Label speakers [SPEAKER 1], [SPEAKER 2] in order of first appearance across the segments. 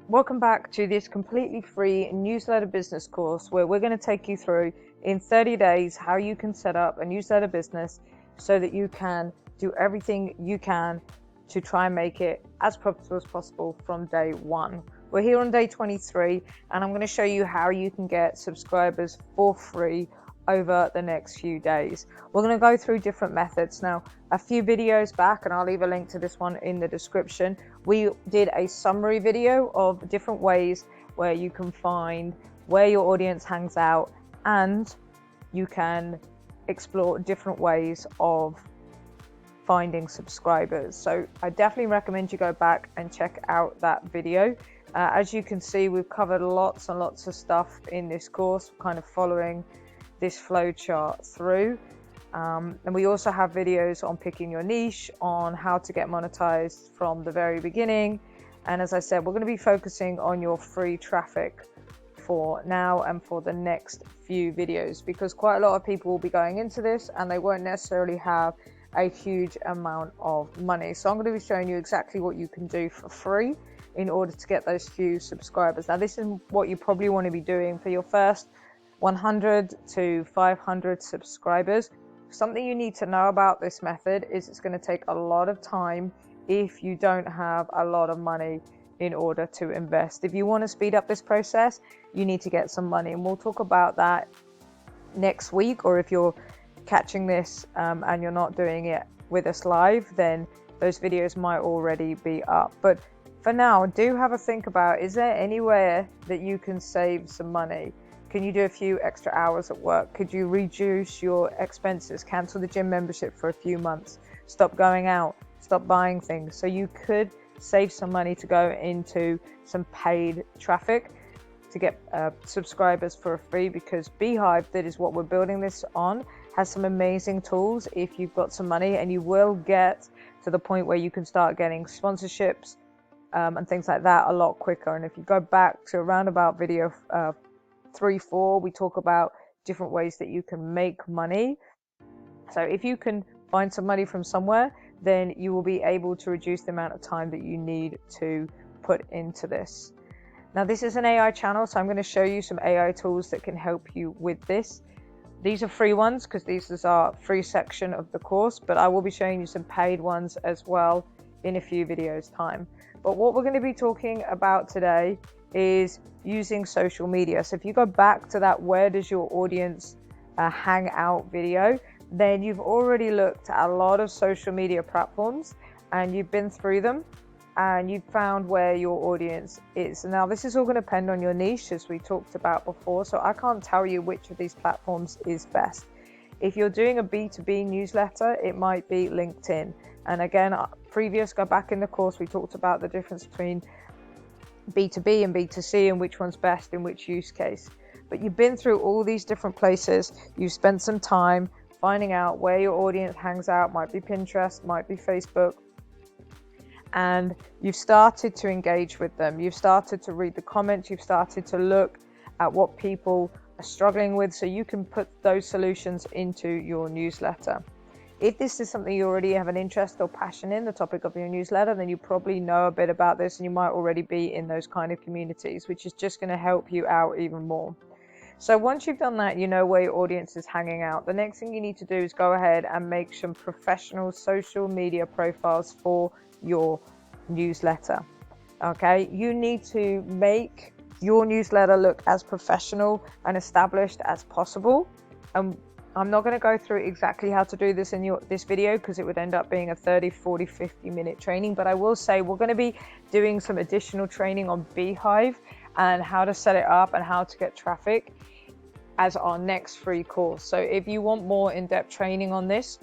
[SPEAKER 1] Welcome back to this completely free newsletter business course where we're going to take you through in 30 days how you can set up a newsletter business so that you can do everything you can to try and make it as profitable as possible from day one. We're here on day 23 and I'm going to show you how you can get subscribers for free over the next few days. We're going to go through different methods. Now, a few videos back, and I'll leave a link to this one in the description, we did a summary video of different ways where you can find where your audience hangs out and you can explore different ways of finding subscribers. So I definitely recommend you go back and check out that video. As you can see, we've covered lots and lots of stuff in this course, kind of following this flow chart through. And we also have videos on picking your niche, on how to get monetized from the very beginning. And as I said, we're going to be focusing on your free traffic for now and for the next few videos, because quite a lot of people will be going into this and they won't necessarily have a huge amount of money. So I'm going to be showing you exactly what you can do for free in order to get those few subscribers. Now, this is what you probably want to be doing for your first 100 to 500 subscribers. Something you need to know about this method is it's going to take a lot of time if you don't have a lot of money in order to invest. If you want to speed up this process, you need to get some money, and we'll talk about that next week. Or if you're catching this and you're not doing it with us live, then those videos might already be up. But for now, do have a think about, is there anywhere that you can save some money? Can you do a few extra hours at work? Could you reduce your expenses, cancel the gym membership for a few months, stop going out, stop buying things? So you could save some money to go into some paid traffic to get subscribers for free, because Beehive, that is what we're building this on, has some amazing tools if you've got some money, and you will get to the point where you can start getting sponsorships and things like that a lot quicker. And if you go back to around about video 3-4, we talk about different ways that you can make money. So if you can find some money from somewhere, then you will be able to reduce the amount of time that you need to put into this. Now, this is an AI channel, so I'm going to show you some AI tools that can help you with this. These are free ones because this is our free section of the course, but I will be showing you some paid ones as well in a few videos time. But what we're going to be talking about today is using social media. So if you go back to that where does your audience hang out video, then you've already looked at a lot of social media platforms and you've been through them and you've found where your audience is. Now, this is all going to depend on your niche, as we talked about before, so I can't tell you which of these platforms is best. If you're doing a B2B newsletter, it might be LinkedIn. And again, go back in the course, we talked about the difference between B2B and B2C and which one's best in which use case. But you've been through all these different places, you've spent some time finding out where your audience hangs out, might be Pinterest, might be Facebook, and you've started to engage with them, you've started to read the comments, you've started to look at what people are struggling with, so you can put those solutions into your newsletter. If this is something you already have an interest or passion in, the topic of your newsletter, then you probably know a bit about this and you might already be in those kind of communities, which is just going to help you out even more. So once you've done that, you know where your audience is hanging out. The next thing you need to do is go ahead and make some professional social media profiles for your newsletter. Okay, you need to make your newsletter look as professional and established as possible. I'm not going to go through exactly how to do this in this video because it would end up being a 30, 40, 50 minute training. But I will say we're going to be doing some additional training on Beehive and how to set it up and how to get traffic as our next free course. So if you want more in-depth training on this,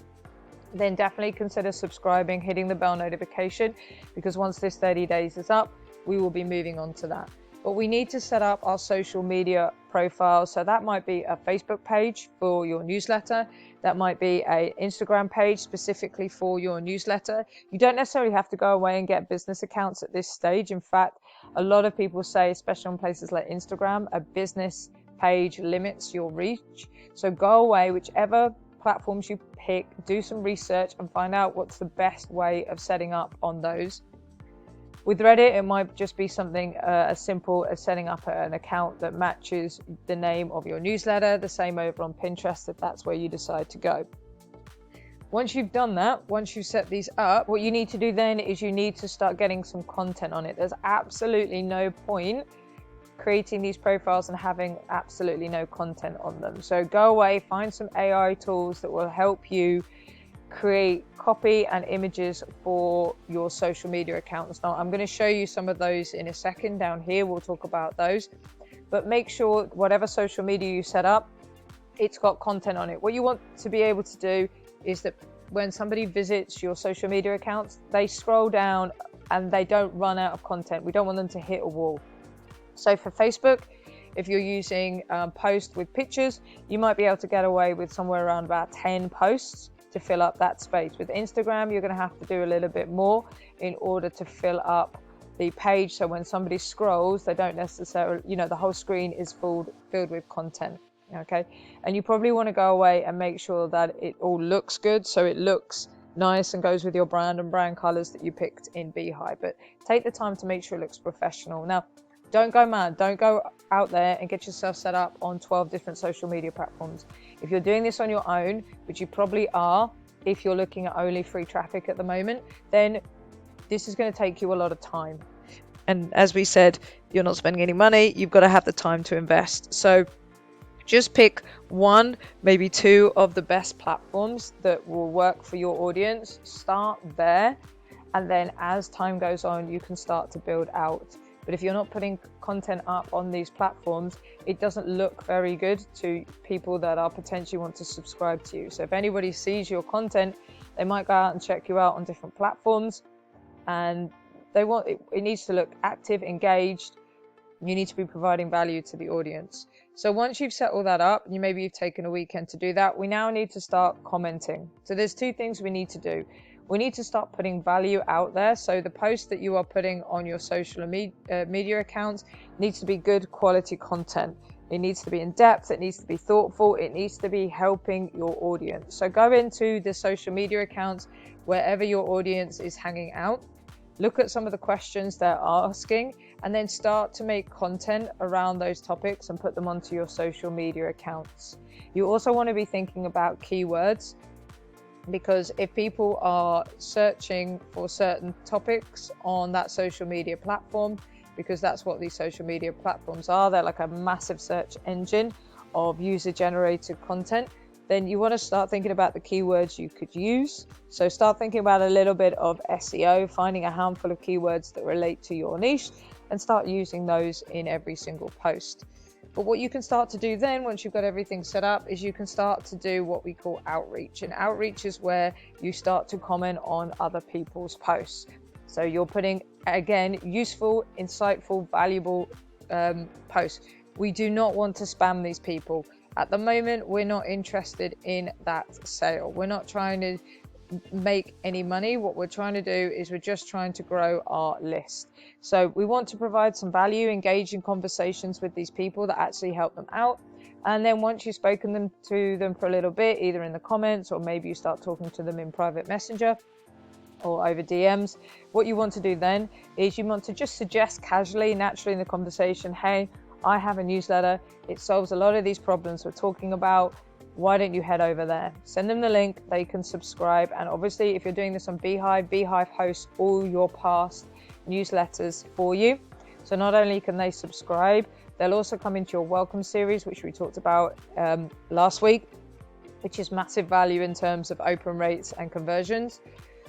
[SPEAKER 1] then definitely consider subscribing, hitting the bell notification, because once this 30 days is up, we will be moving on to that. But we need to set up our social media profile. So that might be a Facebook page for your newsletter. That might be an Instagram page specifically for your newsletter. You don't necessarily have to go away and get business accounts at this stage. In fact, a lot of people say, especially on places like Instagram, a business page limits your reach. So go away, whichever platforms you pick, do some research and find out what's the best way of setting up on those. With Reddit, it might just be something as simple as setting up an account that matches the name of your newsletter. The same over on Pinterest if that's where you decide to go. Once you've done that, once you've set these up, what you need to do then is you need to start getting some content on it. There's absolutely no point creating these profiles and having absolutely no content on them. So go away, find some AI tools that will help you create copy and images for your social media accounts. Now, I'm going to show you some of those in a second. Down here, we'll talk about those. But make sure whatever social media you set up, it's got content on it. What you want to be able to do is that when somebody visits your social media accounts, they scroll down and they don't run out of content. We don't want them to hit a wall. So for Facebook, if you're using posts with pictures, you might be able to get away with somewhere around about 10 posts to fill up that space. With Instagram, you're going to have to do a little bit more in order to fill up the page. So when somebody scrolls, they don't necessarily, the whole screen is filled with content. Okay. And you probably want to go away and make sure that it all looks good. So it looks nice and goes with your brand and brand colors that you picked in Beehive. But take the time to make sure it looks professional. Now, don't go mad. Don't go out there and get yourself set up on 12 different social media platforms. If you're doing this on your own, which you probably are, if you're looking at only free traffic at the moment, then this is going to take you a lot of time. And as we said, you're not spending any money. You've got to have the time to invest. So just pick one, maybe two of the best platforms that will work for your audience. Start there. And then as time goes on, you can start to build out. But if you're not putting content up on these platforms, it doesn't look very good to people that are potentially want to subscribe to you. So if anybody sees your content, they might go out and check you out on different platforms, and it needs to look active, engaged. You need to be providing value to the audience. So once you've set all that up, and maybe you've taken a weekend to do that, we now need to start commenting. So there's two things we need to do. We need to start putting value out there. So the post that you are putting on your social media accounts needs to be good quality content. It needs to be in depth. It needs to be thoughtful. It needs to be helping your audience. So go into the social media accounts, wherever your audience is hanging out. Look at some of the questions they're asking, and then start to make content around those topics and put them onto your social media accounts. You also want to be thinking about keywords, because if people are searching for certain topics on that social media platform, because that's what these social media platforms are, they're like a massive search engine of user-generated content, then you want to start thinking about the keywords you could use. So start thinking about a little bit of SEO, finding a handful of keywords that relate to your niche, and start using those in every single post. But what you can start to do then, once you've got everything set up, is you can start to do what we call outreach. And outreach is where you start to comment on other people's posts. So you're putting, again, useful, insightful, valuable posts. We do not want to spam these people. At the moment, we're not interested in that sale. We're not trying to make any money. What we're trying to do is we're just trying to grow our list. So we want to provide some value, engage in conversations with these people that actually help them out. And then once you've spoken to them for a little bit, either in the comments or maybe you start talking to them in private messenger or over DMs, what you want to do then is you want to just suggest casually, naturally in the conversation, hey, I have a newsletter. It solves a lot of these problems we're talking about. Why don't you head over there? Send them the link, they can subscribe. And obviously, if you're doing this on Beehive, Beehive hosts all your past newsletters for you. So not only can they subscribe, they'll also come into your welcome series, which we talked about last week, which is massive value in terms of open rates and conversions.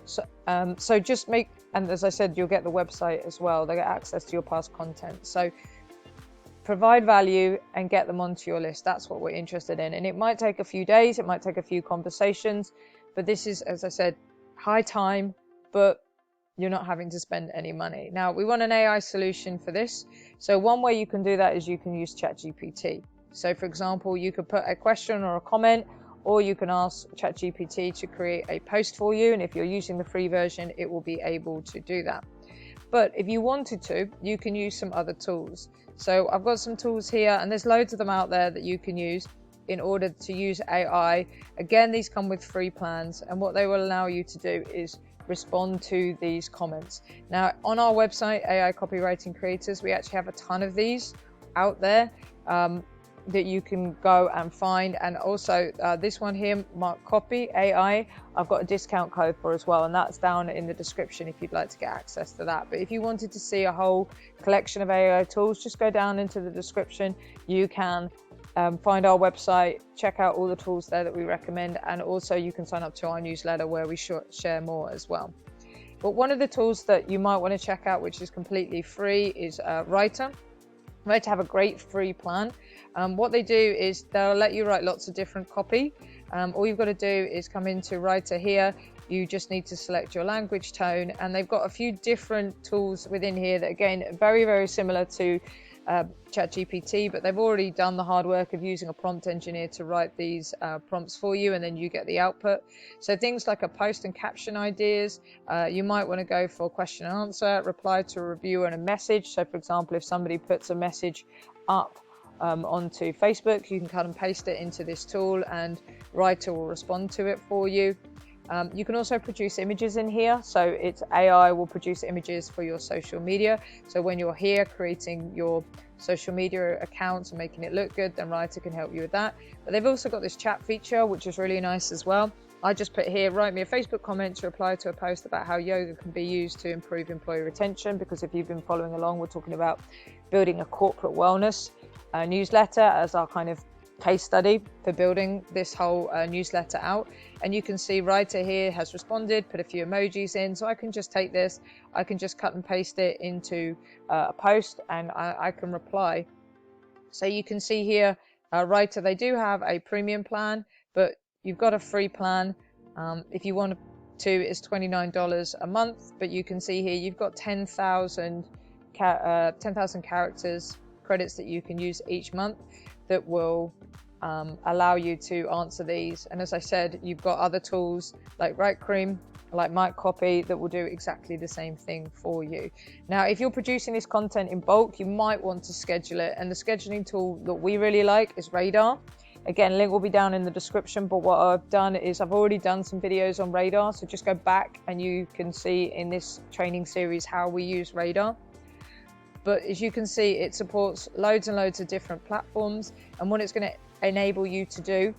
[SPEAKER 1] So just make, and as I said, you'll get the website as well. They get access to your past content. So provide value and get them onto your list. That's what we're interested in. And it might take a few days, it might take a few conversations, but this is, as I said, high time, but you're not having to spend any money. Now, we want an AI solution for this. So one way you can do that is you can use ChatGPT. So for example, you could put a question or a comment, or you can ask ChatGPT to create a post for you. And if you're using the free version, it will be able to do that. But if you wanted to, you can use some other tools. So I've got some tools here, and there's loads of them out there that you can use in order to use AI. Again, these come with free plans, and what they will allow you to do is respond to these comments. Now, on our website, AI Copywriting Creators, we actually have a ton of these out there that you can go and find. And also this one here, Mark Copy AI, I've got a discount code for as well, and that's down in the description if you'd like to get access to that. But if you wanted to see a whole collection of AI tools, just go down into the description. You can find our website, check out all the tools there that we recommend, and also you can sign up to our newsletter where we share more as well. But one of the tools that you might want to check out, which is completely free, is Writer. Writer have a great free plan. What they do is they'll let you write lots of different copy. All you've got to do is come into Writer here. You just need to select your language tone, and they've got a few different tools within here that, again, very, very similar to ChatGPT, but they've already done the hard work of using a prompt engineer to write these prompts for you, and then you get the output. So things like a post and caption ideas, you might want to go for question and answer, reply to a reviewer and a message. So for example, if somebody puts a message up onto Facebook, you can cut and paste it into this tool and Writer will respond to it for you. You can also produce images in here, so it's AI will produce images for your social media. So when you're here creating your social media accounts and making it look good, then Writer can help you with that. But they've also got this chat feature, which is really nice as well. I just put here, write me a Facebook comment to reply to a post about how yoga can be used to improve employee retention, because if you've been following along, we're talking about building a corporate wellness newsletter as our kind of case study for building this whole newsletter out. And you can see Writer here has responded, put a few emojis in, so I can just take this, I can just cut and paste it into a post, and I can reply. So you can see here, Writer, they do have a premium plan, but you've got a free plan. If you want to, it's $29 a month, but you can see here you've got 10,000 characters credits that you can use each month that will allow you to answer these. And as I said, you've got other tools like Write Cream, like Mark Copy, that will do exactly the same thing for you. Now, if you're producing this content in bulk, you might want to schedule it. And the scheduling tool that we really like is Radar. Again, link will be down in the description, but what I've done is I've already done some videos on Radar. So just go back and you can see in this training series how we use Radar. But as you can see, it supports loads and loads of different platforms. And what it's going to enable you to do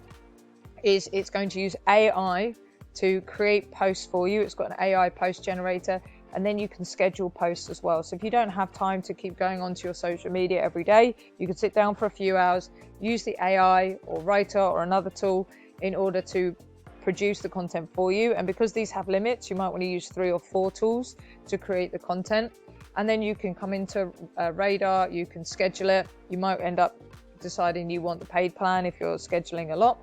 [SPEAKER 1] is it's going to use AI to create posts for you. It's got an AI post generator, and then you can schedule posts as well. So if you don't have time to keep going onto your social media every day, you can sit down for a few hours, use the AI or Writer or another tool in order to produce the content for you. And because these have limits, you might want to use 3 or 4 tools to create the content. And then you can come into Radar, you can schedule it. You might end up deciding you want the paid plan if you're scheduling a lot.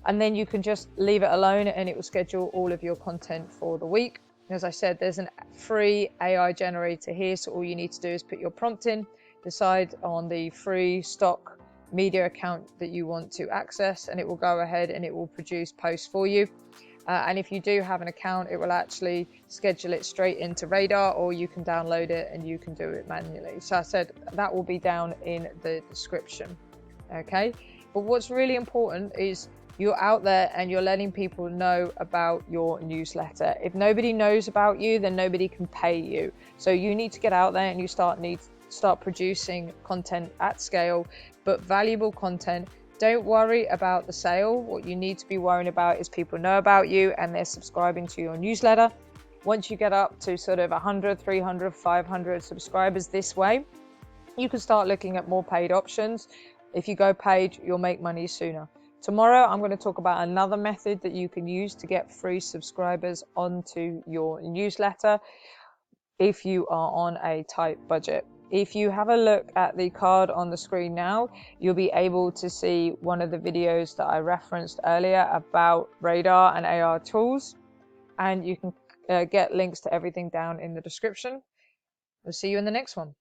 [SPEAKER 1] And then you can just leave it alone and it will schedule all of your content for the week. As I said, there's a free AI generator here. So all you need to do is put your prompt in, decide on the free stock media account that you want to access, and it will go ahead and it will produce posts for you. And if you do have an account, it will actually schedule it straight into Radar, or you can download it and you can do it manually. So I said that will be down in the description. Okay. But what's really important is you're out there and you're letting people know about your newsletter. If nobody knows about you, then nobody can pay you. So you need to get out there and you start producing content at scale, but valuable content. Don't worry about the sale. What you need to be worrying about is people know about you and they're subscribing to your newsletter. Once you get up to sort of 100, 300, 500 subscribers this way, you can start looking at more paid options. If you go paid, you'll make money sooner. Tomorrow, I'm going to talk about another method that you can use to get free subscribers onto your newsletter if you are on a tight budget. If you have a look at the card on the screen now, you'll be able to see one of the videos that I referenced earlier about Radar and AI tools, and you can get links to everything down in the description. We'll see you in the next one.